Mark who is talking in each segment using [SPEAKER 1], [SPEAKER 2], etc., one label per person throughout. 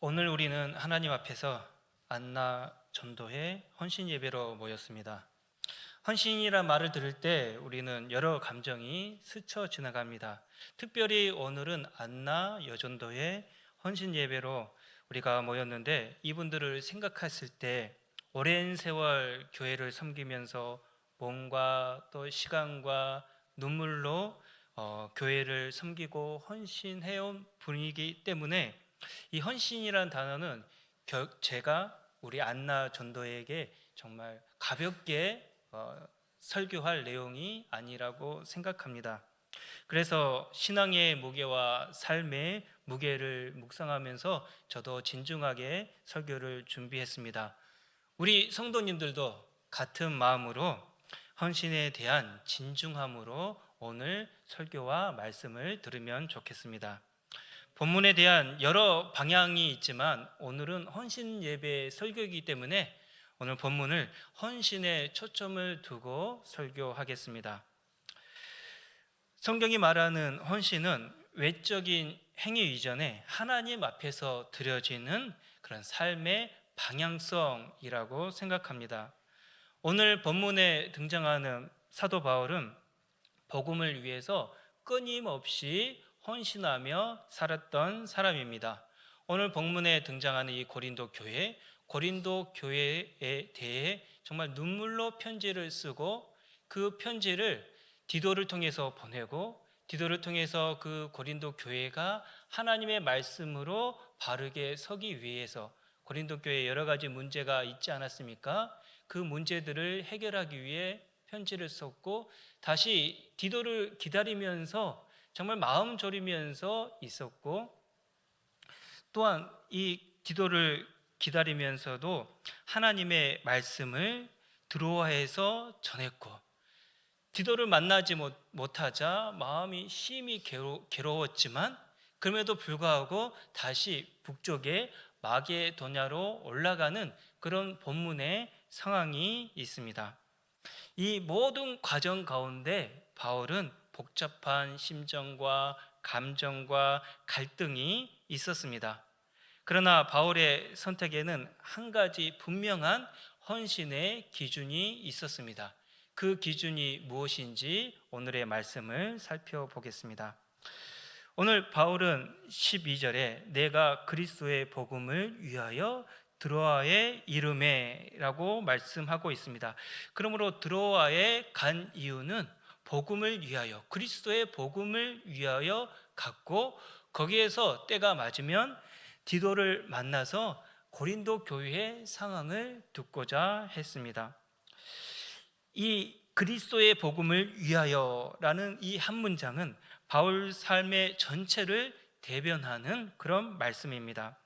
[SPEAKER 1] 오늘 우리는 하나님 앞에서 안나 전도회 헌신 예배로 모였습니다. 헌신이란 말을 들을 때 우리는 여러 감정이 스쳐 지나갑니다. 특별히 오늘은 안나 여전도회 헌신 예배로 우리가 모였는데, 이분들을 생각했을 때 오랜 세월 교회를 섬기면서 몸과 또 시간과 눈물로 교회를 섬기고 헌신해온 분이기 때문에 이 헌신이라는 단어는 제가 우리 안나 전도에게 정말 가볍게 설교할 내용이 아니라고 생각합니다. 그래서 신앙의 무게와 삶의 무게를 묵상하면서 저도 진중하게 설교를 준비했습니다. 우리 성도님들도 같은 마음으로 헌신에 대한 진중함으로 오늘 설교와 말씀을 들으면 좋겠습니다. 본문에 대한 여러 방향이 있지만 오늘은 헌신 예배 설교이기 때문에 오늘 본문을 헌신에 초점을 두고 설교하겠습니다. 성경이 말하는 헌신은 외적인 행위 이전에 하나님 앞에서 드려지는 그런 삶의 방향성이라고 생각합니다. 오늘 본문에 등장하는 사도 바울은 복음을 위해서 끊임없이 헌신하며 살았던 사람입니다. 오늘 본문에 등장하는 이 고린도 교회에 대해 정말 눈물로 편지를 쓰고 그 편지를 디도를 통해서 보내고, 디도를 통해서 그 고린도 교회가 하나님의 말씀으로 바르게 서기 위해서, 고린도 교회에 여러 가지 문제가 있지 않았습니까? 그 문제들을 해결하기 위해 편지를 썼고, 다시 디도를 기다리면서 정말 마음 졸이면서 있었고, 또한 이 디도를 기다리면서도 하나님의 말씀을 드로아에서 전했고, 디도를 만나지 못하자 마음이 심히 괴로웠지만 그럼에도 불구하고 다시 북쪽의 마게도냐로 올라가는 그런 본문의 상황이 있습니다. 이 모든 과정 가운데 바울은 복잡한 심정과 감정과 갈등이 있었습니다. 그러나 바울의 선택에는 한 가지 분명한 헌신의 기준이 있었습니다. 그 기준이 무엇인지 오늘의 말씀을 살펴보겠습니다. 오늘 바울은 12절에 내가 그리스도의 복음을 위하여 드로아에 이르매라고 말씀하고 있습니다. 그러므로 드로아에 간 이유는 복음을 위하여, 그리스도의 복음을 위하여 갔고, 거기에서 때가 맞으면 디도를 만나서 고린도 교회의 상황을 듣고자 했습니다. 이 그리스도의 복음을 위하여라는 이 한 문장은 바울 삶의 전체를 대변하는 그런 말씀입니다.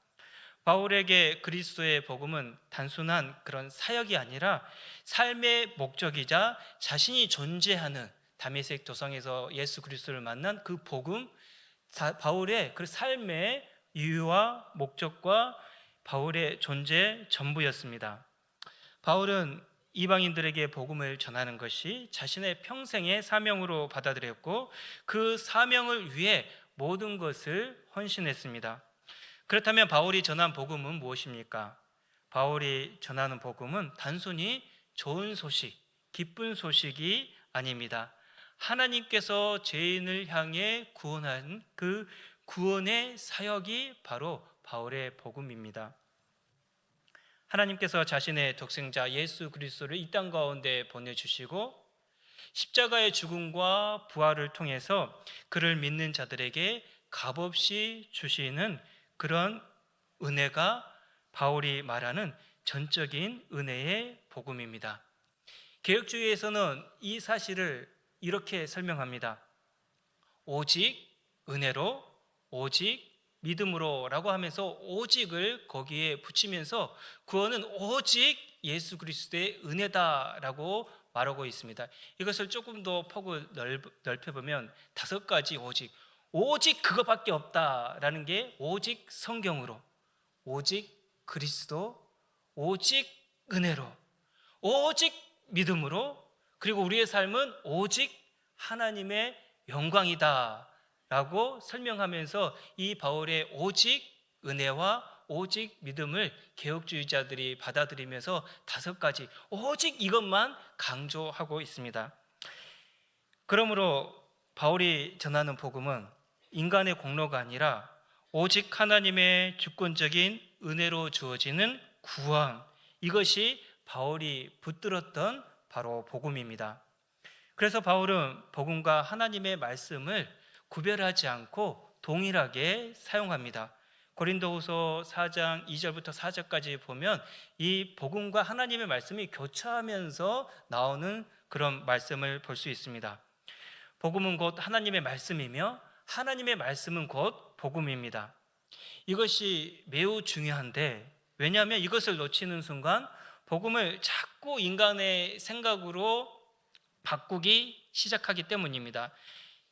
[SPEAKER 1] 바울에게 그리스도의 복음은 단순한 그런 사역이 아니라 삶의 목적이자 자신이 존재하는, 다메섹 도상에서 예수 그리스도를 만난 그 복음, 바울의 그 삶의 이유와 목적과 바울의 존재 전부였습니다. 바울은 이방인들에게 복음을 전하는 것이 자신의 평생의 사명으로 받아들였고, 그 사명을 위해 모든 것을 헌신했습니다. 그렇다면 바울이 전한 복음은 무엇입니까? 바울이 전하는 복음은 단순히 좋은 소식, 기쁜 소식이 아닙니다. 하나님께서 죄인을 향해 구원한 그 구원의 사역이 바로 바울의 복음입니다. 하나님께서 자신의 독생자 예수 그리스도를 이 땅 가운데 보내주시고 십자가의 죽음과 부활을 통해서 그를 믿는 자들에게 값없이 주시는 그런 은혜가 바울이 말하는 전적인 은혜의 복음입니다. 개혁주의에서는 이 사실을 이렇게 설명합니다. 오직 은혜로, 오직 믿음으로 라고 하면서 오직을 거기에 붙이면서 구원은 오직 예수 그리스도의 은혜다라고 말하고 있습니다. 이것을 조금 더 폭을 넓혀보면 5가지 오직 그거밖에 없다라는 게 오직 성경으로, 오직 그리스도, 오직 은혜로, 오직 믿음으로, 그리고 우리의 삶은 오직 하나님의 영광이다 라고 설명하면서 이 바울의 오직 은혜와 오직 믿음을 개혁주의자들이 받아들이면서 5가지 오직 이것만 강조하고 있습니다. 그러므로 바울이 전하는 복음은 인간의 공로가 아니라 오직 하나님의 주권적인 은혜로 주어지는 구원, 이것이 바울이 붙들었던 바로 복음입니다. 그래서 바울은 복음과 하나님의 말씀을 구별하지 않고 동일하게 사용합니다. 고린도후서 4장 2절부터 4절까지 보면 이 복음과 하나님의 말씀이 교차하면서 나오는 그런 말씀을 볼 수 있습니다. 복음은 곧 하나님의 말씀이며 하나님의 말씀은 곧 복음입니다. 이것이 매우 중요한데, 왜냐하면 이것을 놓치는 순간 복음을 자꾸 인간의 생각으로 바꾸기 시작하기 때문입니다.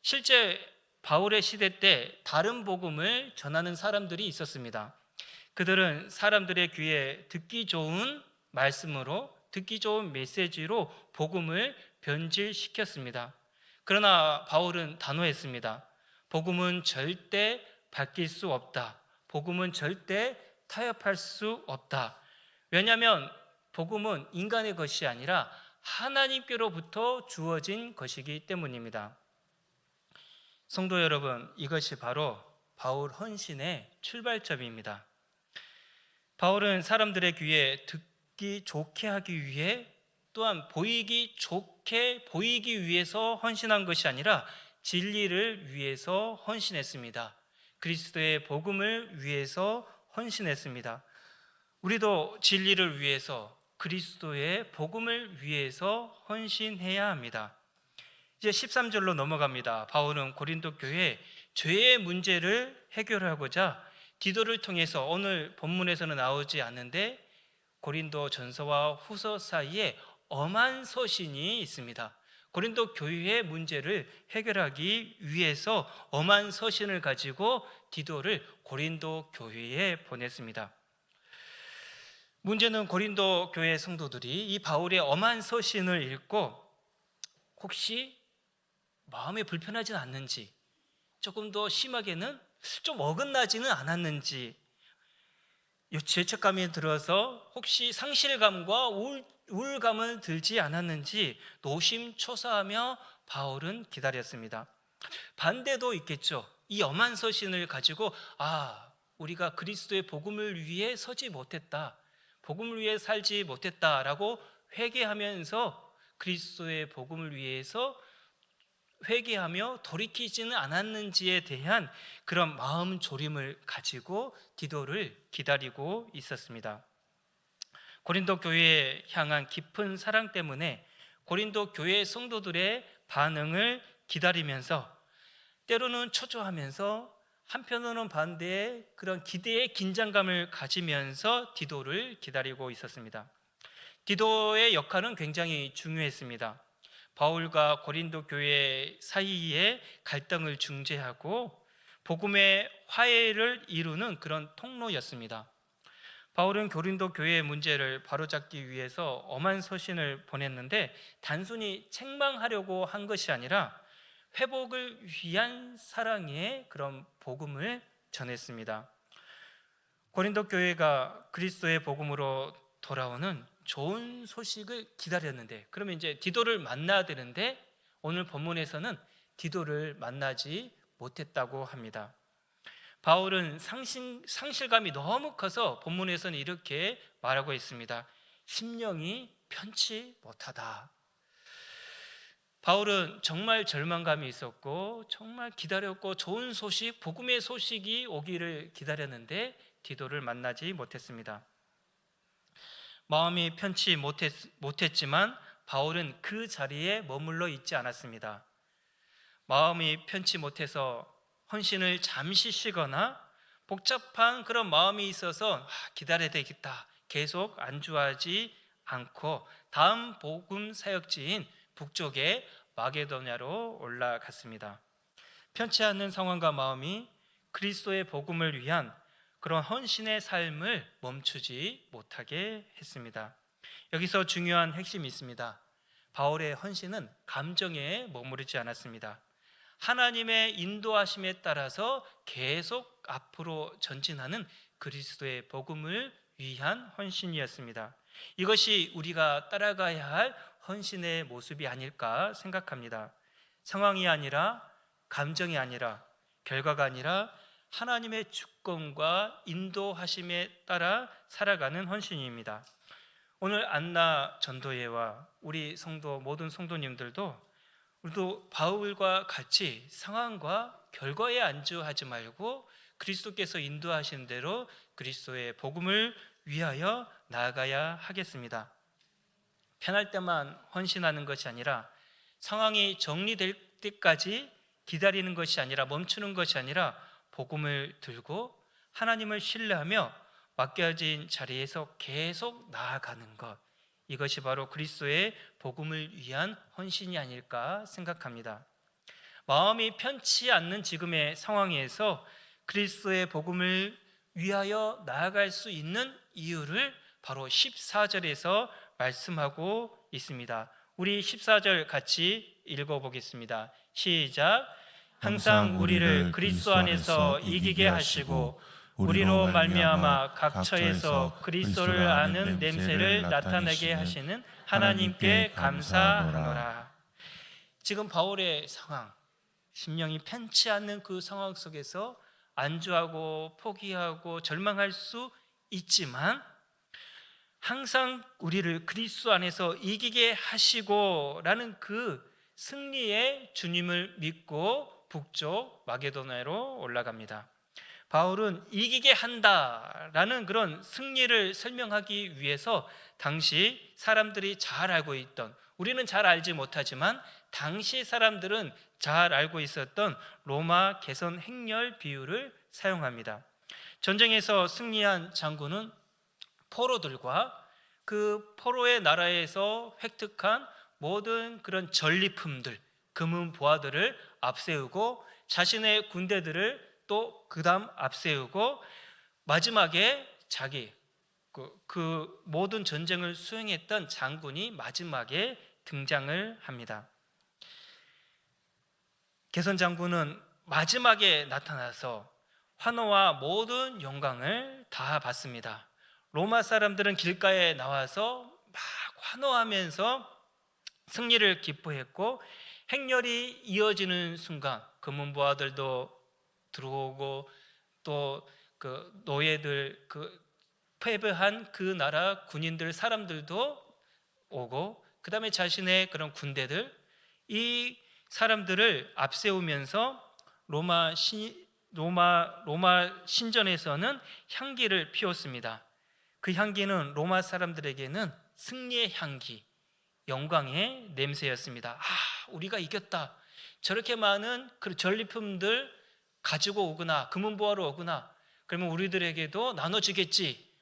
[SPEAKER 1] 실제 바울의 시대 때 다른 복음을 전하는 사람들이 있었습니다. 그들은 사람들의 귀에 듣기 좋은 말씀으로, 듣기 좋은 메시지로 복음을 변질시켰습니다. 그러나 바울은 단호했습니다. 복음은 절대 바뀔 수 없다. 복음은 절대 타협할 수 없다. 왜냐하면 복음은 인간의 것이 아니라 하나님께로부터 주어진 것이기 때문입니다. 성도 여러분, 이것이 바로 바울 헌신의 출발점입니다. 바울은 사람들의 귀에 듣기 좋게 하기 위해, 또한 보이기 좋게 보이기 위해서 헌신한 것이 아니라 진리를 위해서 헌신했습니다. 그리스도의 복음을 위해서 헌신했습니다. 우리도 진리를 위해서, 그리스도의 복음을 위해서 헌신해야 합니다. 이제 13절로 넘어갑니다. 바울은 고린도 교회에 죄의 문제를 해결하고자 디도를 통해서, 오늘 본문에서는 나오지 않는데 고린도 전서와 후서 사이에 엄한 서신이 있습니다. 고린도 교회의 문제를 해결하기 위해서 엄한 서신을 가지고 디도를 고린도 교회에 보냈습니다. 문제는 고린도 교회 성도들이 이 바울의 엄한 서신을 읽고 혹시 마음에 불편하지는 않는지, 조금 더 심하게는 좀 어긋나지는 않았는지, 죄책감이 들어서 혹시 상실감과 우울감을 들지 않았는지 노심초사하며 바울은 기다렸습니다. 반대도 있겠죠. 이 엄한 서신을 가지고 우리가 그리스도의 복음을 위해 서지 못했다, 복음을 위해 살지 못했다라고 회개하면서 그리스도의 복음을 위해서 회개하며 돌이키지는 않았는지에 대한 그런 마음 조림을 가지고 디도를 기다리고 있었습니다. 고린도 교회에 향한 깊은 사랑 때문에 고린도 교회 성도들의 반응을 기다리면서, 때로는 초조하면서 한편으로는 반대의 그런 기대의 긴장감을 가지면서 디도를 기다리고 있었습니다. 디도의 역할은 굉장히 중요했습니다. 바울과 고린도 교회 사이에 갈등을 중재하고 복음의 화해를 이루는 그런 통로였습니다. 바울은 고린도 교회의 문제를 바로잡기 위해서 엄한 서신을 보냈는데 단순히 책망하려고 한 것이 아니라 회복을 위한 사랑의 그런 복음을 전했습니다. 고린도 교회가 그리스도의 복음으로 돌아오는 좋은 소식을 기다렸는데, 그러면 이제 디도를 만나야 되는데 오늘 본문에서는 디도를 만나지 못했다고 합니다. 바울은 상실감이 너무 커서 본문에서는 이렇게 말하고 있습니다. 심령이 편치 못하다. 바울은 정말 절망감이 있었고 정말 기다렸고 좋은 소식, 복음의 소식이 오기를 기다렸는데 디도를 만나지 못했습니다. 마음이 편치 못했지만 바울은 그 자리에 머물러 있지 않았습니다. 마음이 편치 못해서 헌신을 잠시 쉬거나 복잡한 그런 마음이 있어서 기다려야 되겠다 계속 안주하지 않고 다음 복음 사역지인 북쪽의 마게도냐로 올라갔습니다. 편치 않는 상황과 마음이 그리스도의 복음을 위한 그런 헌신의 삶을 멈추지 못하게 했습니다. 여기서 중요한 핵심이 있습니다. 바울의 헌신은 감정에 머무르지 않았습니다. 하나님의 인도하심에 따라서 계속 앞으로 전진하는 그리스도의 복음을 위한 헌신이었습니다. 이것이 우리가 따라가야 할 헌신의 모습이 아닐까 생각합니다. 상황이 아니라, 감정이 아니라, 결과가 아니라 하나님의 주권과 인도하심에 따라 살아가는 헌신입니다. 오늘 안나 전도회와 우리 성도 모든 성도님들도 우리도 바울과 같이 상황과 결과에 안주하지 말고 그리스도께서 인도하신 대로 그리스도의 복음을 위하여 나아가야 하겠습니다. 편할 때만 헌신하는 것이 아니라, 상황이 정리될 때까지 기다리는 것이 아니라, 멈추는 것이 아니라 복음을 들고 하나님을 신뢰하며 맡겨진 자리에서 계속 나아가는 것, 이것이 바로 그리스도의 복음을 위한 헌신이 아닐까 생각합니다. 마음이 편치 않는 지금의 상황에서 그리스도의 복음을 위하여 나아갈 수 있는 이유를 바로 14절에서 말씀하고 있습니다. 우리 14절 같이 읽어보겠습니다. 시작. 항상 우리를 그리스도 안에서 이기게 하시고 우리로 말미암아 각 처에서 그리스도를 아는 냄새를 나타내게 하시는 하나님께 감사하노라. 지금 바울의 상황, 심령이 편치 않는 그 상황 속에서 안주하고 포기하고 절망할 수 있지만, 항상 우리를 그리스도 안에서 이기게 하시고 라는 그 승리의 주님을 믿고 북쪽 마게도냐로 올라갑니다. 바울은 이기게 한다라는 그런 승리를 설명하기 위해서 당시 사람들이 잘 알고 있던, 우리는 잘 알지 못하지만 당시 사람들은 잘 알고 있었던 로마 개선 행렬 비유를 사용합니다. 전쟁에서 승리한 장군은 포로들과 그 포로의 나라에서 획득한 모든 그런 전리품들, 금은 보화들을 앞세우고 자신의 군대들을 또 그다음 앞세우고 마지막에 자기 그 모든 전쟁을 수행했던 장군이 마지막에 등장을 합니다. 개선 장군은 마지막에 나타나서 환호와 모든 영광을 다 받습니다. 로마 사람들은 길가에 나와서 막 환호하면서 승리를 기뻐했고, 행렬이 이어지는 순간 금은 보화들도 들어오고 또 그 노예들, 그 패배한 그 나라 군인들 사람들도 오고, 그 다음에 자신의 그런 군대들, 이 사람들을 앞세우면서 로마 신전에서는 향기를 피웠습니다. 그 향기는 로마 사람들에게는 승리의 향기, 영광의 냄새였습니다. 우리가 이겼다. 저렇게 많은 그 전리품들 가지고 오구나, 금은보화로 오구나. 그러면 우리들에게도 나눠주겠지.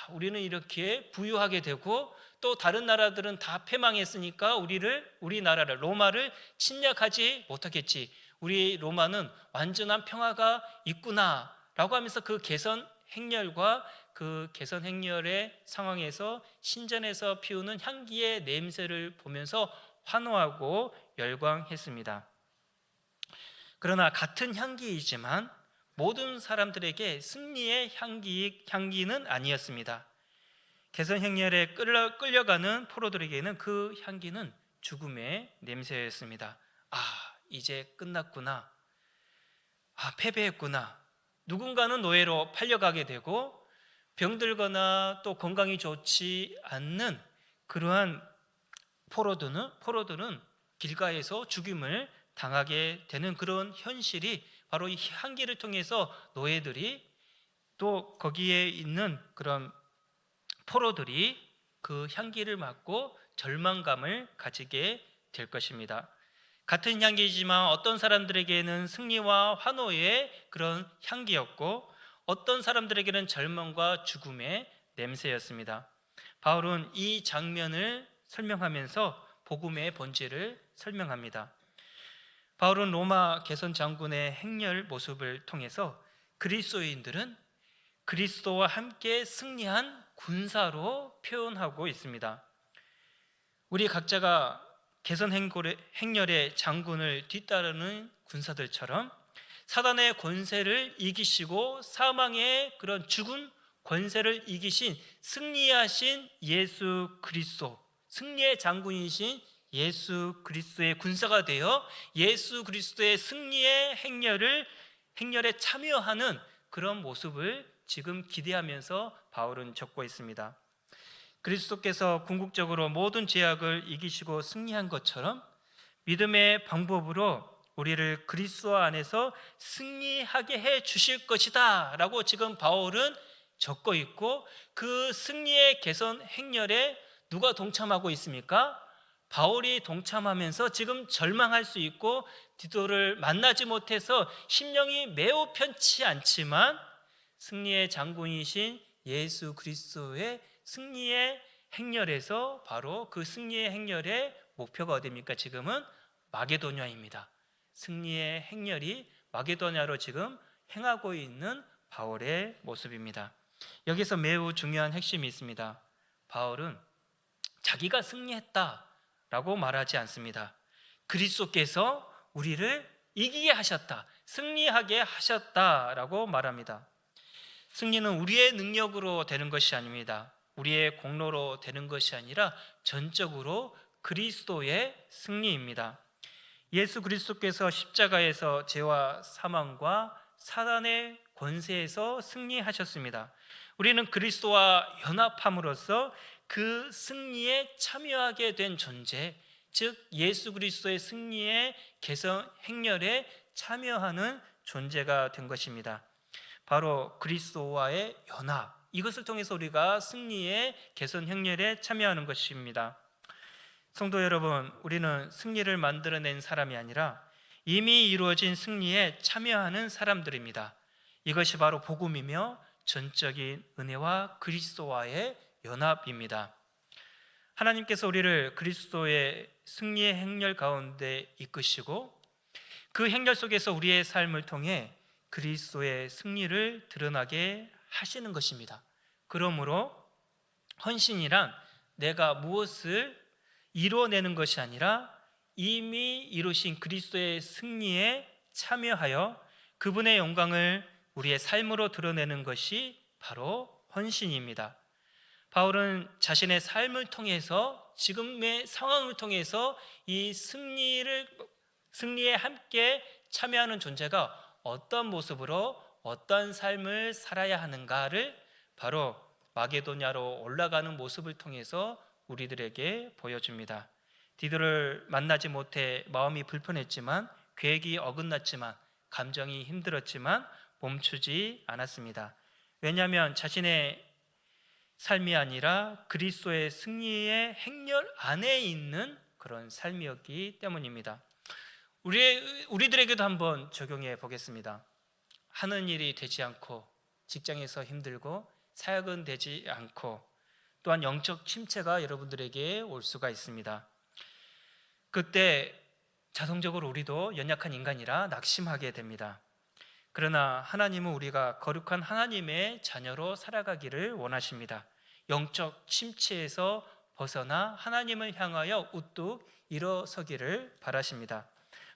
[SPEAKER 1] 우리는 이렇게 부유하게 되고, 또 다른 나라들은 다 패망했으니까 우리 나라를, 로마를 침략하지 못하겠지. 우리 로마는 완전한 평화가 있구나 라고 하면서 그 개선 행렬과 그 개선 행렬의 상황에서 신전에서 피우는 향기의 냄새를 보면서 환호하고 열광했습니다. 그러나 같은 향기이지만 모든 사람들에게 승리의 향기는 아니었습니다. 개선 행렬에 끌려가는 포로들에게는 그 향기는 죽음의 냄새였습니다. 이제 끝났구나. 패배했구나. 누군가는 노예로 팔려가게 되고, 병들거나 또 건강이 좋지 않는 그러한 포로들은 길가에서 죽임을 당하게 되는 그런 현실이 바로 이 향기를 통해서 노예들이, 또 거기에 있는 그런 포로들이 그 향기를 맡고 절망감을 가지게 될 것입니다. 같은 향기이지만 어떤 사람들에게는 승리와 환호의 그런 향기였고, 어떤 사람들에게는 절망과 죽음의 냄새였습니다. 바울은 이 장면을 설명하면서 복음의 본질을 설명합니다. 바울은 로마 개선 장군의 행렬 모습을 통해서 그리스도인들은 그리스도와 함께 승리한 군사로 표현하고 있습니다. 우리 각자가 개선 행렬의 장군을 뒤따르는 군사들처럼 사단의 권세를 이기시고 사망의 그런 죽은 권세를 이기신 승리하신 예수 그리스도, 승리의 장군이신 예수 그리스도의 군사가 되어 예수 그리스도의 승리의 행렬에 참여하는 그런 모습을 지금 기대하면서 바울은 적고 있습니다. 그리스도께서 궁극적으로 모든 죄악을 이기시고 승리한 것처럼 믿음의 방법으로 우리를 그리스도 안에서 승리하게 해 주실 것이다 라고 지금 바울은 적고 있고, 그 승리의 개선 행렬에 누가 동참하고 있습니까? 바울이 동참하면서 지금 절망할 수 있고 디도를 만나지 못해서 심령이 매우 편치 않지만 승리의 장군이신 예수 그리스도의 승리의 행렬에서 바로 그 승리의 행렬의 목표가 어디입니까? 지금은 마게도냐입니다. 승리의 행렬이 마게도냐로 지금 행하고 있는 바울의 모습입니다. 여기서 매우 중요한 핵심이 있습니다. 바울은 자기가 승리했다라고 말하지 않습니다. 그리스도께서 우리를 이기게 하셨다, 승리하게 하셨다라고 말합니다. 승리는 우리의 능력으로 되는 것이 아닙니다. 우리의 공로로 되는 것이 아니라 전적으로 그리스도의 승리입니다. 예수 그리스도께서 십자가에서 죄와 사망과 사단의 권세에서 승리하셨습니다. 우리는 그리스도와 연합함으로써 그 승리에 참여하게 된 존재, 즉 예수 그리스도의 승리의 개선 행렬에 참여하는 존재가 된 것입니다. 바로 그리스도와의 연합, 이것을 통해서 우리가 승리의 개선 행렬에 참여하는 것입니다. 성도 여러분, 우리는 승리를 만들어낸 사람이 아니라 이미 이루어진 승리에 참여하는 사람들입니다. 이것이 바로 복음이며 전적인 은혜와 그리스도와의 연합입니다. 하나님께서 우리를 그리스도의 승리의 행렬 가운데 이끄시고 그 행렬 속에서 우리의 삶을 통해 그리스도의 승리를 드러나게 하시는 것입니다. 그러므로 헌신이란 내가 무엇을 이루어내는 것이 아니라 이미 이루신 그리스도의 승리에 참여하여 그분의 영광을 우리의 삶으로 드러내는 것이 바로 헌신입니다. 바울은 자신의 삶을 통해서, 지금의 상황을 통해서 이 승리에 함께 참여하는 존재가 어떤 모습으로 어떤 삶을 살아야 하는가를 바로 마게도냐로 올라가는 모습을 통해서 우리들에게 보여줍니다. 디도를 만나지 못해 마음이 불편했지만, 계획이 어긋났지만, 감정이 힘들었지만 멈추지 않았습니다. 왜냐하면 자신의 삶이 아니라 그리스도의 승리의 행렬 안에 있는 그런 삶이었기 때문입니다. 우리들에게도 한번 적용해 보겠습니다. 하는 일이 되지 않고, 직장에서 힘들고, 사역은 되지 않고, 또한 영적 침체가 여러분들에게 올 수가 있습니다. 그때 자동적으로 우리도 연약한 인간이라 낙심하게 됩니다. 그러나 하나님은 우리가 거룩한 하나님의 자녀로 살아가기를 원하십니다. 영적 침체에서 벗어나 하나님을 향하여 우뚝 일어서기를 바라십니다.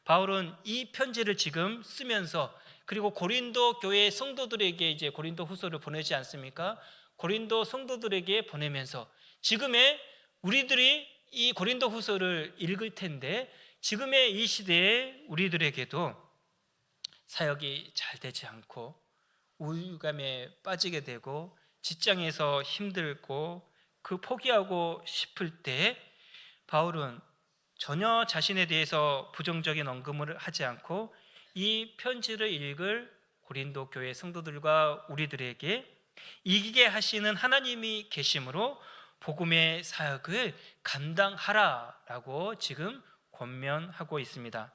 [SPEAKER 1] 바울은 이 편지를 지금 쓰면서, 그리고 고린도 교회 성도들에게 이제 고린도 후서를 보내지 않습니까? 고린도 성도들에게 보내면서 지금의 우리들이 이 고린도 후서를 읽을 텐데, 지금의 이 시대에 우리들에게도 사역이 잘 되지 않고 우울감에 빠지게 되고 직장에서 힘들고 포기하고 싶을 때 바울은 전혀 자신에 대해서 부정적인 언급을 하지 않고 이 편지를 읽을 고린도 교회 성도들과 우리들에게 이기게 하시는 하나님이 계심으로 복음의 사역을 감당하라라고 지금 권면하고 있습니다.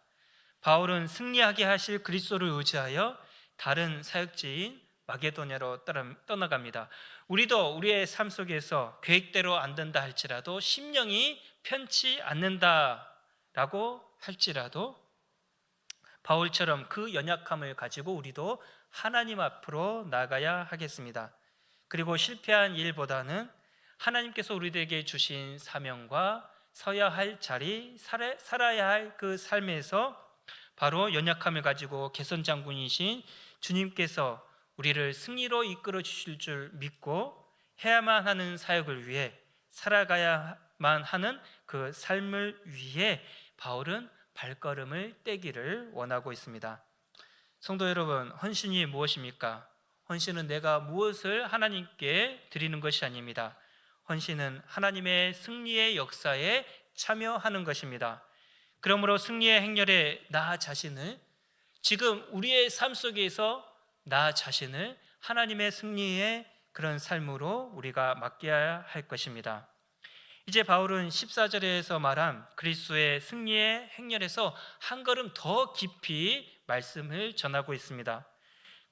[SPEAKER 1] 바울은 승리하게 하실 그리스도를 의지하여 다른 사역지인 마게도냐로 떠나갑니다. 우리도 우리의 삶 속에서 계획대로 안 된다 할지라도, 심령이 편치 않는다라고 할지라도 바울처럼 그 연약함을 가지고 우리도 하나님 앞으로 나가야 하겠습니다. 그리고 실패한 일보다는 하나님께서 우리들에게 주신 사명과 서야 할 자리, 살아야 할 그 삶에서 바로 연약함을 가지고 개선장군이신 주님께서 우리를 승리로 이끌어 주실 줄 믿고 해야만 하는 사역을 위해 살아가야만 하는 그 삶을 위해 바울은 발걸음을 떼기를 원하고 있습니다. 성도 여러분, 헌신이 무엇입니까? 헌신은 내가 무엇을 하나님께 드리는 것이 아닙니다. 헌신은 하나님의 승리의 역사에 참여하는 것입니다. 그러므로 승리의 행렬에 나 자신을, 지금 우리의 삶 속에서 나 자신을 하나님의 승리의 그런 삶으로 우리가 맡겨야 할 것입니다. 이제 바울은 14절에서 말한 그리스도의 승리의 행렬에서 한 걸음 더 깊이 말씀을 전하고 있습니다.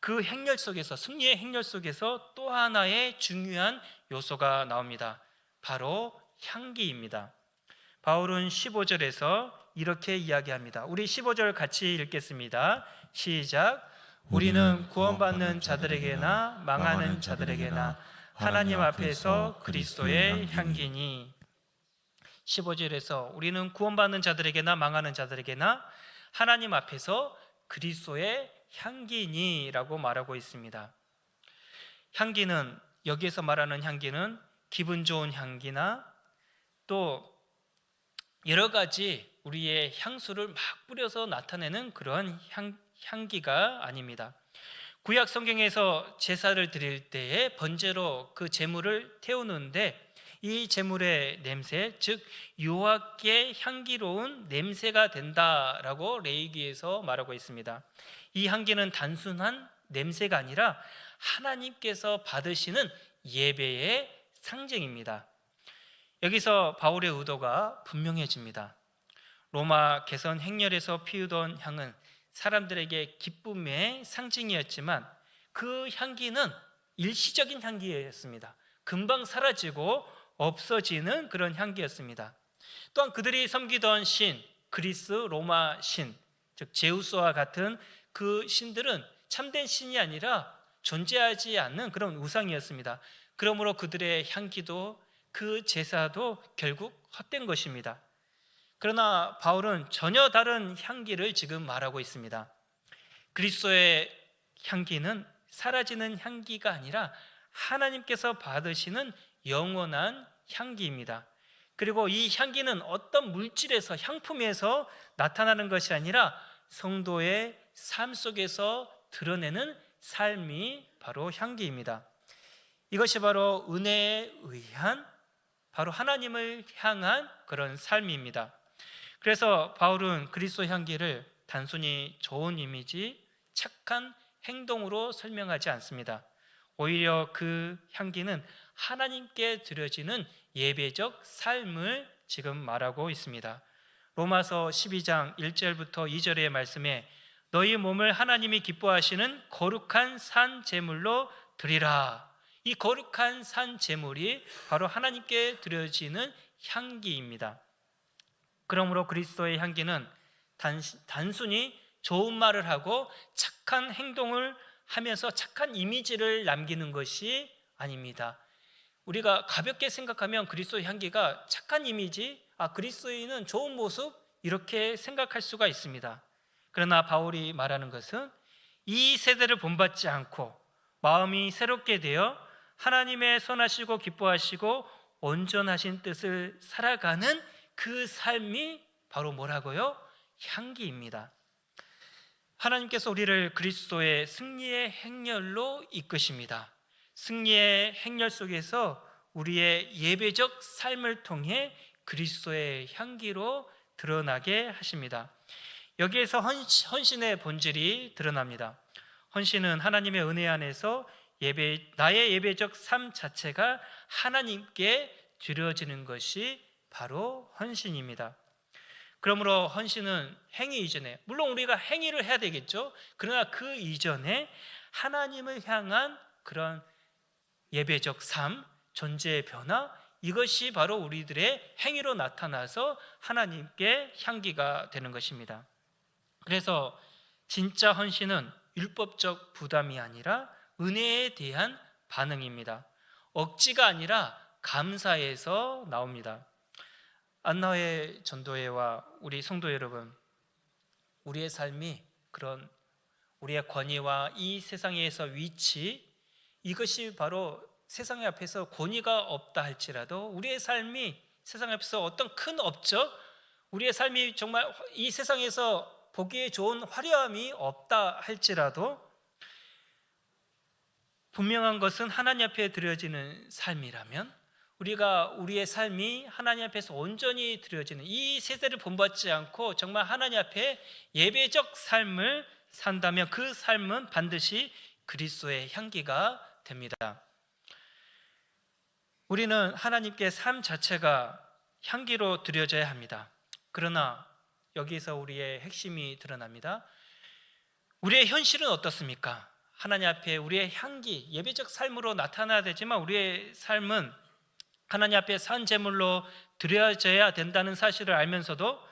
[SPEAKER 1] 그 행렬 속에서, 승리의 행렬 속에서 또 하나의 중요한 요소가 나옵니다. 바로 향기입니다. 바울은 15절에서 이렇게 이야기합니다. 우리 15절 같이 읽겠습니다. 시작. 우리는 구원받는 자들에게나 망하는 자들에게나 하나님 앞에서 그리스도의 향기니. 15절에서 우리는 구원받는 자들에게나 망하는 자들에게나 하나님 앞에서 그리스도의 향기니라고 말하고 있습니다. 향기는, 여기에서 말하는 향기는 기분 좋은 향기나 또 여러 가지 우리의 향수를 막 뿌려서 나타내는 그런 향기가 아닙니다. 구약 성경에서 제사를 드릴 때에 번제로 그 제물을 태우는데 이 제물의 냄새, 즉 여호와께 향기로운 냄새가 된다라고 레위기에서 말하고 있습니다. 이 향기는 단순한 냄새가 아니라 하나님께서 받으시는 예배의 상징입니다. 여기서 바울의 의도가 분명해집니다. 로마 개선 행렬에서 피우던 향은 사람들에게 기쁨의 상징이었지만 그 향기는 일시적인 향기였습니다. 금방 사라지고 없어지는 그런 향기였습니다. 또한 그들이 섬기던 신, 그리스 로마 신, 즉 제우스와 같은 그 신들은 참된 신이 아니라 존재하지 않는 그런 우상이었습니다. 그러므로 그들의 향기도 그 제사도 결국 헛된 것입니다. 그러나 바울은 전혀 다른 향기를 지금 말하고 있습니다. 그리스도의 향기는 사라지는 향기가 아니라 하나님께서 받으시는 영원한 향기입니다. 그리고 이 향기는 어떤 물질에서, 향품에서 나타나는 것이 아니라 성도의 삶 속에서 드러내는 삶이 바로 향기입니다. 이것이 바로 은혜에 의한, 바로 하나님을 향한 그런 삶입니다. 그래서 바울은 그리스도 향기를 단순히 좋은 이미지, 착한 행동으로 설명하지 않습니다. 오히려 그 향기는 하나님께 드려지는 예배적 삶을 지금 말하고 있습니다. 로마서 12장 1절부터 2절의 말씀에 너희 몸을 하나님이 기뻐하시는 거룩한 산 제물로 드리라. 이 거룩한 산 제물이 바로 하나님께 드려지는 향기입니다. 그러므로 그리스도의 향기는 단순히 좋은 말을 하고 착한 행동을 하면서 착한 이미지를 남기는 것이 아닙니다. 우리가 가볍게 생각하면 그리스도의 향기가 착한 이미지, 그리스도인은 좋은 모습, 이렇게 생각할 수가 있습니다. 그러나 바울이 말하는 것은 이 세대를 본받지 않고 마음이 새롭게 되어 하나님의 선하시고 기뻐하시고 온전하신 뜻을 살아가는 그 삶이 바로 뭐라고요? 향기입니다. 하나님께서 우리를 그리스도의 승리의 행렬로 이끄십니다. 승리의 행렬 속에서 우리의 예배적 삶을 통해 그리스도의 향기로 드러나게 하십니다. 여기에서 헌신의 본질이 드러납니다. 헌신은 하나님의 은혜 안에서 나의 예배적 삶 자체가 하나님께 드려지는 것이 바로 헌신입니다. 그러므로 헌신은 행위 이전에, 물론 우리가 행위를 해야 되겠죠. 그러나 그 이전에 하나님을 향한 그런 예배적 삶, 존재의 변화, 이것이 바로 우리들의 행위로 나타나서 하나님께 향기가 되는 것입니다. 그래서 진짜 헌신은 율법적 부담이 아니라 은혜에 대한 반응입니다. 억지가 아니라 감사에서 나옵니다. 안나회 전도회와 우리 성도 여러분, 우리의 삶이 그런 우리의 권위와 이 세상에서 위치, 이것이 바로 세상 앞에서 권위가 없다 할지라도 우리의 삶이 세상 앞에서 어떤 큰 업적, 우리의 삶이 정말 이 세상에서 보기에 좋은 화려함이 없다 할지라도 분명한 것은 하나님 앞에 드려지는 삶이라면, 우리가 우리의 삶이 하나님 앞에서 온전히 드려지는 이 세대를 본받지 않고 정말 하나님 앞에 예배적 삶을 산다면 그 삶은 반드시 그리스도의 향기가 됩니다. 우리는 하나님께 삶 자체가 향기로 드려져야 합니다. 그러나 여기서 우리의 핵심이 드러납니다. 우리의 현실은 어떻습니까? 하나님 앞에 우리의 향기, 예배적 삶으로 나타나야 되지만 우리의 삶은 하나님 앞에 산 제물로 드려져야 된다는 사실을 알면서도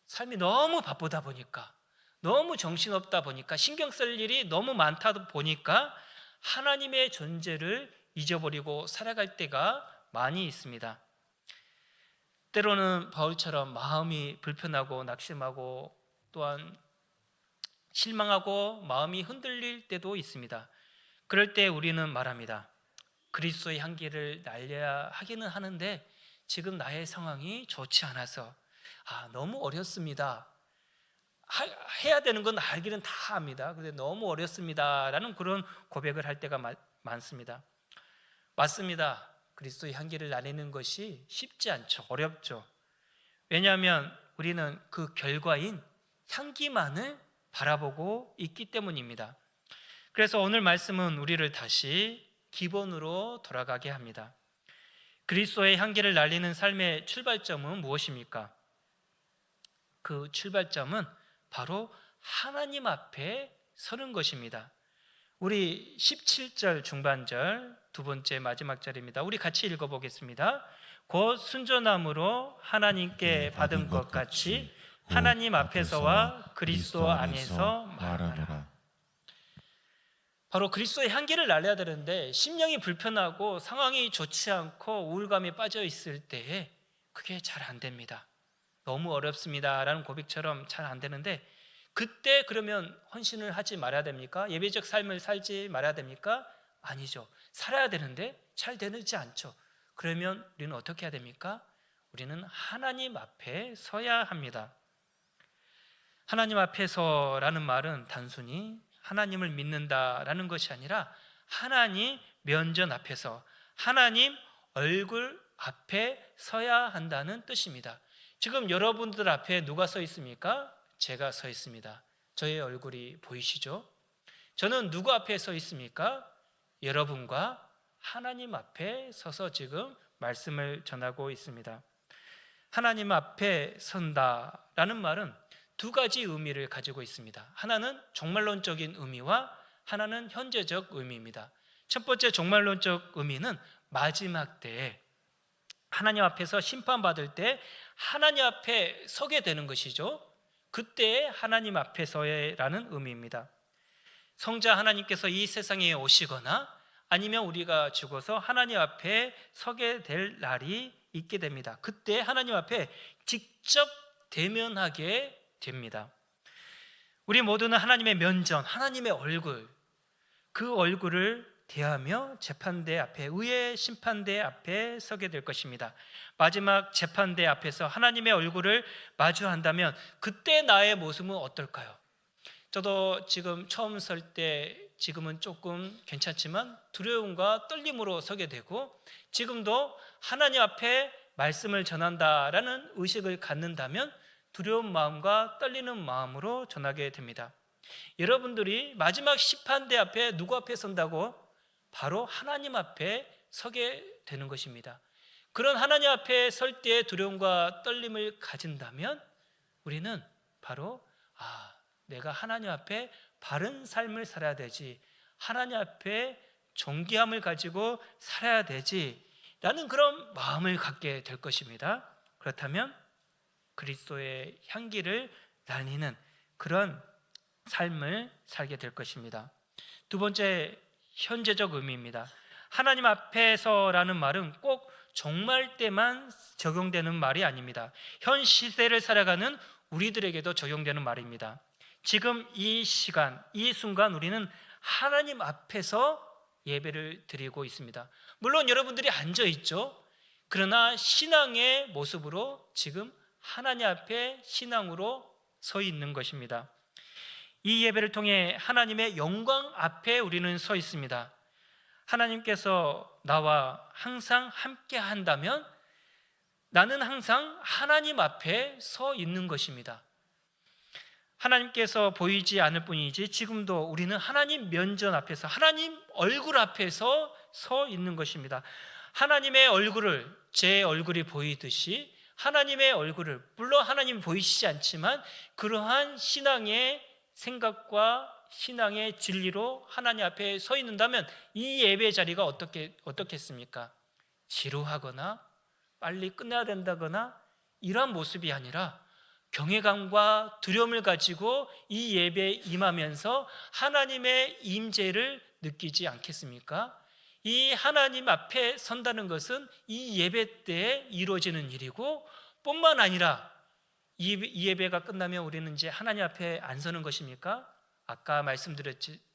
[SPEAKER 1] 삶이 너무 바쁘다 보니까, 너무 정신없다 보니까, 신경 쓸 일이 너무 많다 보니까 하나님의 존재를 잊어버리고 살아갈 때가 많이 있습니다. 때로는 바울처럼 마음이 불편하고 낙심하고 또한 실망하고 마음이 흔들릴 때도 있습니다. 그럴 때 우리는 말합니다. 그리스도의 향기를 날려야 하기는 하는데 지금 나의 상황이 좋지 않아서 너무 어렵습니다. 해야 되는 건 알기는 다 압니다. 근데 너무 어렵습니다 라는 그런 고백을 할 때가 많습니다. 맞습니다. 그리스도의 향기를 나누는 것이 쉽지 않죠. 어렵죠. 왜냐하면 우리는 그 결과인 향기만을 바라보고 있기 때문입니다. 그래서 오늘 말씀은 우리를 다시 기본으로 돌아가게 합니다. 그리스도의 향기를 날리는 삶의 출발점은 무엇입니까? 그 출발점은 바로 하나님 앞에 서는 것입니다. 우리 17절 중반절 두 번째 마지막 절입니다. 우리 같이 읽어보겠습니다. 곧 순전함으로 하나님께 받은 것 같이 하나님 앞에서와 그리스도 안에서 말하노라. 바로 그리스도의 향기를 날려야 되는데 심령이 불편하고 상황이 좋지 않고 우울감에 빠져 있을 때에 그게 잘 안 됩니다. 너무 어렵습니다 라는 고백처럼 잘 안 되는데, 그때 그러면 헌신을 하지 말아야 됩니까? 예배적 삶을 살지 말아야 됩니까? 아니죠. 살아야 되는데 잘 되지 않죠. 그러면 우리는 어떻게 해야 됩니까? 우리는 하나님 앞에 서야 합니다. 하나님 앞에 서라는 말은 단순히 하나님을 믿는다라는 것이 아니라 하나님 면전 앞에서 하나님 얼굴 앞에 서야 한다는 뜻입니다. 지금 여러분들 앞에 누가 서 있습니까? 제가 서 있습니다. 저의 얼굴이 보이시죠? 저는 누구 앞에 서 있습니까? 여러분과 하나님 앞에 서서 지금 말씀을 전하고 있습니다. 하나님 앞에 선다라는 말은 두 가지 의미를 가지고 있습니다. 하나는 종말론적인 의미와 하나는 현재적 의미입니다. 첫 번째 종말론적 의미는 마지막 때에 하나님 앞에서 심판받을 때 하나님 앞에 서게 되는 것이죠. 그때 하나님 앞에 서라는 의미입니다. 성자 하나님께서 이 세상에 오시거나 아니면 우리가 죽어서 하나님 앞에 서게 될 날이 있게 됩니다. 그때 하나님 앞에 직접 대면하게 됩니다. 우리 모두는 하나님의 면전, 하나님의 얼굴, 그 얼굴을 대하며 재판대 앞에, 의의 심판대 앞에 서게 될 것입니다. 마지막 재판대 앞에서 하나님의 얼굴을 마주한다면 그때 나의 모습은 어떨까요? 저도 지금 처음 설 때 지금은 조금 괜찮지만 두려움과 떨림으로 서게 되고, 지금도 하나님 앞에 말씀을 전한다라는 의식을 갖는다면 두려운 마음과 떨리는 마음으로 전하게 됩니다. 여러분들이 마지막 심판대 앞에 누구 앞에 선다고? 바로 하나님 앞에 서게 되는 것입니다. 그런 하나님 앞에 설 때 두려움과 떨림을 가진다면 우리는 바로 내가 하나님 앞에 바른 삶을 살아야 되지, 하나님 앞에 존귀함을 가지고 살아야 되지 라는 그런 마음을 갖게 될 것입니다. 그렇다면 그리스도의 향기를 날리는 그런 삶을 살게 될 것입니다. 두 번째, 현재적 의미입니다. 하나님 앞에서라는 말은 꼭 종말 때만 적용되는 말이 아닙니다. 현 시대를 살아가는 우리들에게도 적용되는 말입니다. 지금 이 시간, 이 순간 우리는 하나님 앞에서 예배를 드리고 있습니다. 물론 여러분들이 앉아 있죠. 그러나 신앙의 모습으로 지금 하나님 앞에 신앙으로 서 있는 것입니다. 이 예배를 통해 하나님의 영광 앞에 우리는 서 있습니다. 하나님께서 나와 항상 함께 한다면 나는 항상 하나님 앞에 서 있는 것입니다. 하나님께서 보이지 않을 뿐이지 지금도 우리는 하나님 면전 앞에서, 하나님 얼굴 앞에서 서 있는 것입니다. 하나님의 얼굴을, 제 얼굴이 보이듯이 하나님의 얼굴을, 물론 하나님 보이시지 않지만 그러한 신앙의 생각과 신앙의 진리로 하나님 앞에 서 있는다면 이 예배 자리가 어떻겠습니까? 지루하거나 빨리 끝내야 된다거나 이러한 모습이 아니라 경외감과 두려움을 가지고 이 예배에 임하면서 하나님의 임재를 느끼지 않겠습니까? 이 하나님 앞에 선다는 것은 이 예배 때에 이루어지는 일이고, 뿐만 아니라 이 예배가 끝나면 우리는 이제 하나님 앞에 안 서는 것입니까? 아까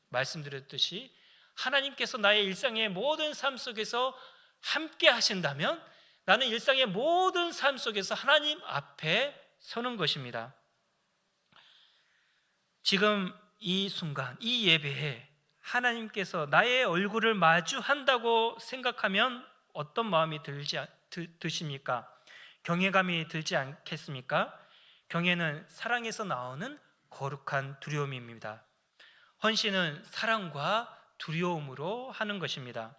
[SPEAKER 1] 말씀드렸듯이 하나님께서 나의 일상의 모든 삶 속에서 함께 하신다면 나는 일상의 모든 삶 속에서 하나님 앞에 서는 것입니다. 지금 이 순간, 이 예배에 하나님께서 나의 얼굴을 마주한다고 생각하면 어떤 마음이 드십니까? 경외감이 들지 않겠습니까? 경외는 사랑에서 나오는 거룩한 두려움입니다. 헌신은 사랑과 두려움으로 하는 것입니다.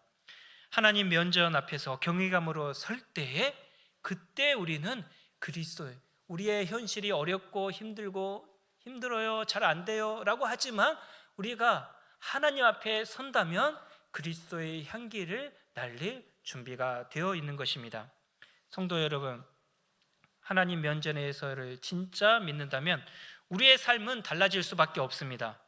[SPEAKER 1] 하나님 면전 앞에서 경외감으로 설 때에, 그때 우리는 그리스도의, 우리의 현실이 어렵고 힘들어요, 잘 안 돼요 라고 하지만 우리가 하나님 앞에 선다면 그리스도의 향기를 날릴 준비가 되어 있는 것입니다. 성도 여러분, 하나님 면전에서를 진짜 믿는다면 우리의 삶은 달라질 수밖에 없습니다.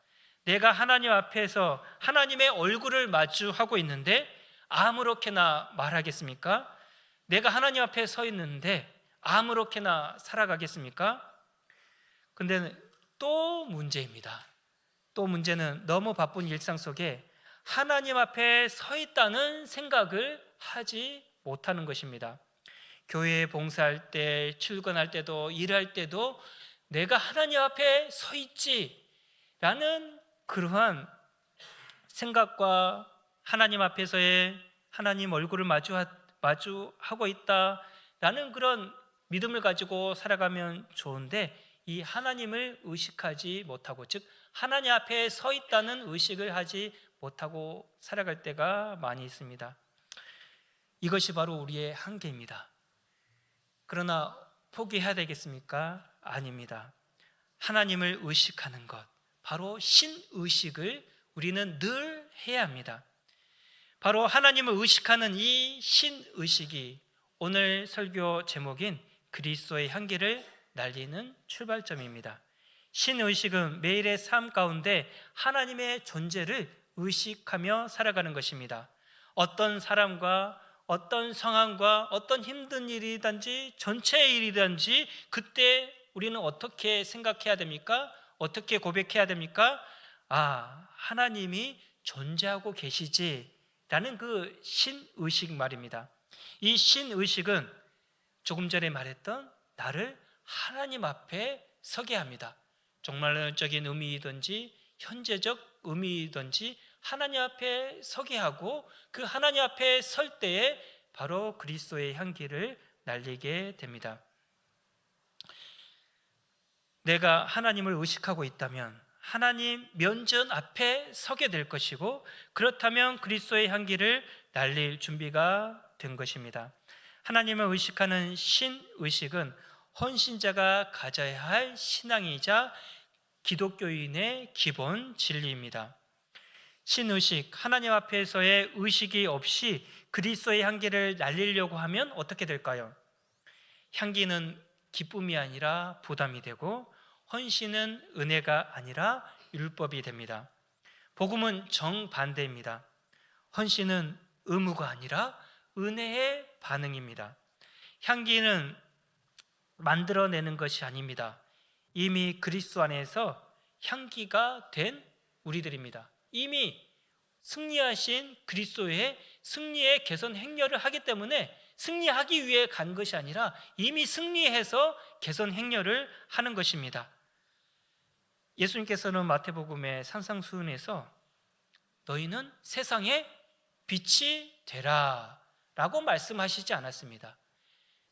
[SPEAKER 1] 내가 하나님 앞에서 하나님의 얼굴을 마주하고 있는데 아무렇게나 말하겠습니까? 내가 하나님 앞에 서 있는데 아무렇게나 살아가겠습니까? 근데 또 문제입니다. 또 문제는 너무 바쁜 일상 속에 하나님 앞에 서 있다는 생각을 하지 못하는 것입니다. 교회에 봉사할 때, 출근할 때도, 일할 때도 내가 하나님 앞에 서 있지라는 그러한 생각과 하나님 앞에서의 하나님 얼굴을 마주하고 있다라는 그런 믿음을 가지고 살아가면 좋은데, 이 하나님을 의식하지 못하고, 즉 하나님 앞에 서 있다는 의식을 하지 못하고 살아갈 때가 많이 있습니다. 이것이 바로 우리의 한계입니다. 그러나 포기해야 되겠습니까? 아닙니다. 하나님을 의식하는 것, 바로 신의식을 우리는 늘 해야 합니다. 바로 하나님을 의식하는 이 신의식이 오늘 설교 제목인 그리스도의 향기를 날리는 출발점입니다. 신의식은 매일의 삶 가운데 하나님의 존재를 의식하며 살아가는 것입니다. 어떤 사람과 어떤 상황과 어떤 힘든 일이든지 전체의 일이든지 그때 우리는 어떻게 생각해야 됩니까? 어떻게 고백해야 됩니까? 아, 하나님이 존재하고 계시지라는 그 신의식 말입니다. 이 신의식은 조금 전에 말했던 나를 하나님 앞에 서게 합니다. 종말론적인 의미이든지 현재적 의미이든지 하나님 앞에 서게 하고, 그 하나님 앞에 설 때에 바로 그리스도의 향기를 날리게 됩니다. 내가 하나님을 의식하고 있다면 하나님 면전 앞에 서게 될 것이고, 그렇다면 그리스도의 향기를 날릴 준비가 된 것입니다. 하나님을 의식하는 신의식은 헌신자가 가져야 할 신앙이자 기독교인의 기본 진리입니다. 신의식, 하나님 앞에서의 의식이 없이 그리스도의 향기를 날리려고 하면 어떻게 될까요? 향기는 기쁨이 아니라 부담이 되고, 헌신은 은혜가 아니라 율법이 됩니다. 복음은 정반대입니다. 헌신은 의무가 아니라 은혜의 반응입니다. 향기는 만들어내는 것이 아닙니다. 이미 그리스도 안에서 향기가 된 우리들입니다. 이미 승리하신 그리스도의 승리의 개선 행렬을 하기 때문에 승리하기 위해 간 것이 아니라 이미 승리해서 개선 행렬을 하는 것입니다. 예수님께서는 마태복음의 산상수훈에서 너희는 세상의 빛이 되라 라고 말씀하시지 않았습니다.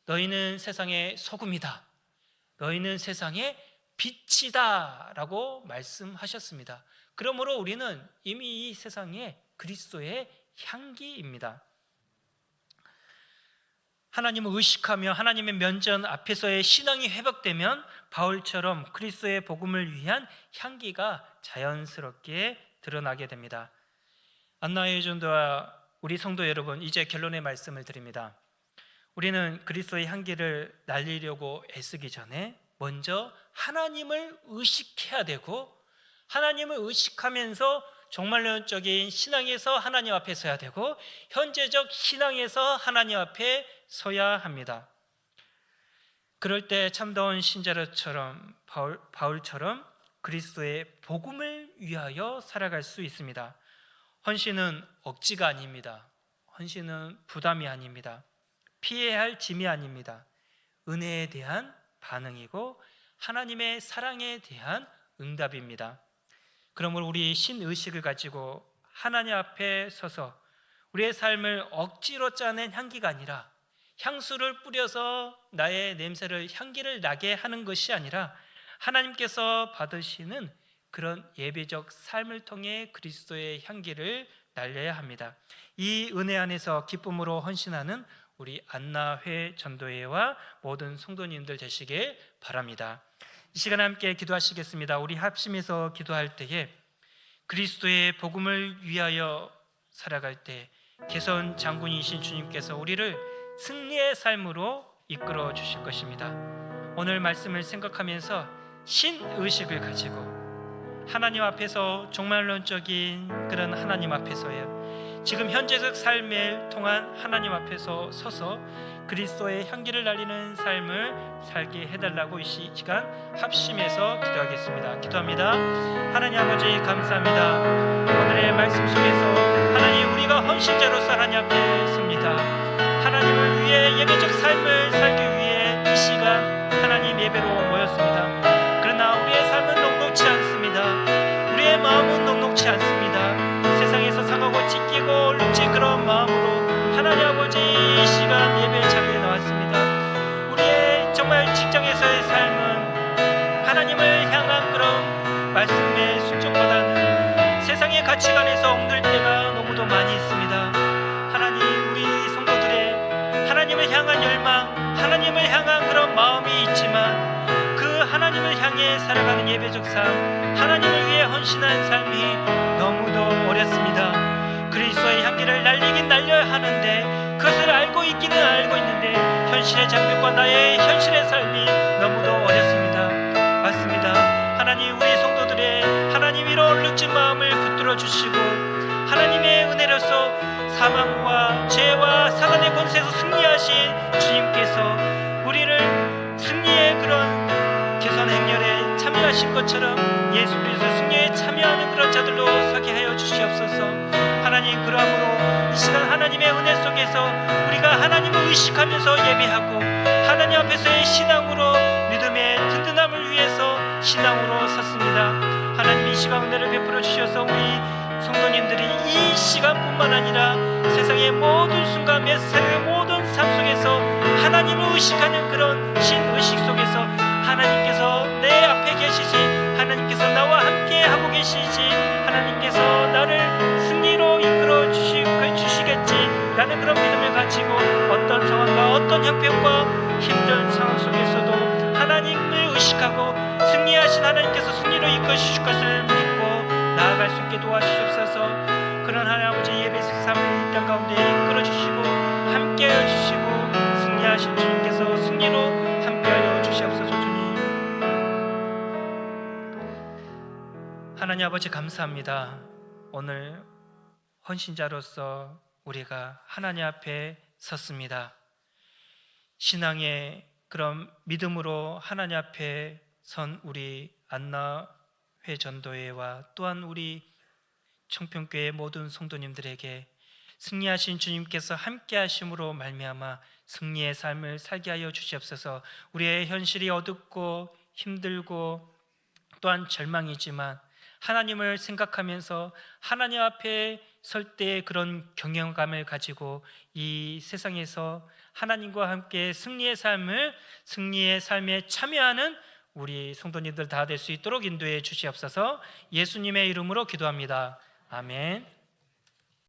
[SPEAKER 1] 너희는 세상의 소금이다, 너희는 세상의 빛이다 라고 말씀하셨습니다. 그러므로 우리는 이미 이 세상에 그리스도의 향기입니다. 하나님을 의식하며 하나님의 면전 앞에서의 신앙이 회복되면 바울처럼 그리스도의 복음을 위한 향기가 자연스럽게 드러나게 됩니다. 안나의 전도와 우리 성도 여러분, 이제 결론의 말씀을 드립니다. 우리는 그리스도의 향기를 날리려고 애쓰기 전에 먼저 하나님을 의식해야 되고, 하나님을 의식하면서 종말론적인 신앙에서 하나님 앞에 서야 되고, 현재적 신앙에서 하나님 앞에 서야 합니다. 그럴 때 참다운 신자로처럼 바울처럼 그리스도의 복음을 위하여 살아갈 수 있습니다. 헌신은 억지가 아닙니다. 헌신은 부담이 아닙니다. 피해야 할 짐이 아닙니다. 은혜에 대한 반응이고 하나님의 사랑에 대한 응답입니다. 그러므로 우리 신의식을 가지고 하나님 앞에 서서 우리의 삶을 억지로 짜낸 향기가 아니라, 향수를 뿌려서 나의 냄새를, 향기를 나게 하는 것이 아니라 하나님께서 받으시는 그런 예배적 삶을 통해 그리스도의 향기를 날려야 합니다. 이 은혜 안에서 기쁨으로 헌신하는 우리 안나회 전도회와 모든 성도님들 되시길 바랍니다. 이 시간 함께 기도하시겠습니다. 우리 합심해서 기도할 때에 그리스도의 복음을 위하여 살아갈 때 개선 장군이신 주님께서 우리를 승리의 삶으로 이끌어 주실 것입니다. 오늘 말씀을 생각하면서 신의식을 가지고 하나님 앞에서 종말론적인 그런 하나님 앞에서요, 지금 현재적 삶을 통한 하나님 앞에서 서서 그리스도의 향기를 날리는 삶을 살게 해달라고 이 시간 합심해서 기도하겠습니다. 기도합니다. 하나님 아버지 감사합니다. 오늘의 말씀 속에서 하나님, 우리가 헌신자로서 하나님 앞에 섭니다. 하나님을 위해 예배적 삶을 살기 위해 이 시간 하나님 예배로 모였습니다. 그러나 우리의 삶은 녹록지 않습니다. 우리의 마음은 녹록지 않습니다. 세상에서 상하고 찢기고 얼룩진 그런 마음으로 하나님 아버지 이 시간 예배 자리에 나왔습니다. 우리의 정말 직장에서의 삶은 하나님을 향한 그런 말씀의 순종보다는 세상의 가치관에서 엉들 때가 너무도 많이 있습니다. 하나님, 우리 성도들의 하나님을 향한 열망, 하나님을 향한 그런 마음이 있지만 그 하나님을 향해 살아가는 예배적 삶, 하나님을 위해 헌신한 삶이 너무도 어렵습니다. 그리스도의 향기를 날리긴 날려야 하는데 그것을 알고 있기는 알고 있는데 현실의 장벽과 나의 현실의 삶이 너무도 어렵습니다. 맞습니다. 하나님, 우리 성도들의 하나님 위로 얼룩진 마음을 붙들어 주시고 하나님의 은혜로서 사망과 죄와 사단의 권세에서 승리하신 주님께서 우리를 승리의 그런 개선 행렬에 참여하신 것처럼 예수 그리스도 승리에 참여하는 그런 자들로 서게 하여 주시옵소서. 하나님, 그러므로 이 시간 하나님의 은혜 속에서 우리가 하나님을 의식하면서 예배하고 하나님 앞에서의 신앙으로 믿음의 든든함을 위해서 신앙으로 섰습니다. 하나님, 이 시간 은혜를 베풀어 주셔서 우리 성도님들이 이 시간뿐만 아니라 세상의 모든 순간, 메시지의 모든 삶 속에서 하나님을 의식하는 그런 신의식 속에서 하나님께서 내 앞에 계시지, 하나님께서 나와 함께 하고 계시지, 하나님께서 나를 승리로 이끌어 주시겠지 라는 그런 믿음을 가지고 어떤 상황과 어떤 형편과 힘든 상황 속에서도 하나님을 의식하고 승리하신 하나님께서 승리로 이끌어 주실 것을 믿고 나아갈 수 있게 도와주시옵소서. 그런 하나님 아버지 예배식 삶을 이 땅 가운데 이끌어 주시고 함께하여 주시고 승리하신 주님께서 승리로 함께하여 주시옵소서. 주님, 하나님 아버지 감사합니다. 오늘 헌신자로서 우리가 하나님 앞에 섰습니다. 신앙의 그런 믿음으로 하나님 앞에 선 우리 안나 회전도회와 또한 우리 청평교회 모든 성도님들에게 승리하신 주님께서 함께 하심으로 말미암아 승리의 삶을 살게 하여 주시옵소서. 우리의 현실이 어둡고 힘들고 또한 절망이지만 하나님을 생각하면서 하나님 앞에 설 때의 그런 경영감을 가지고 이 세상에서 하나님과 함께 승리의 삶에 참여하는 우리 성도님들 다 될 수 있도록 인도해 주시옵소서. 예수님의 이름으로 기도합니다. 아멘.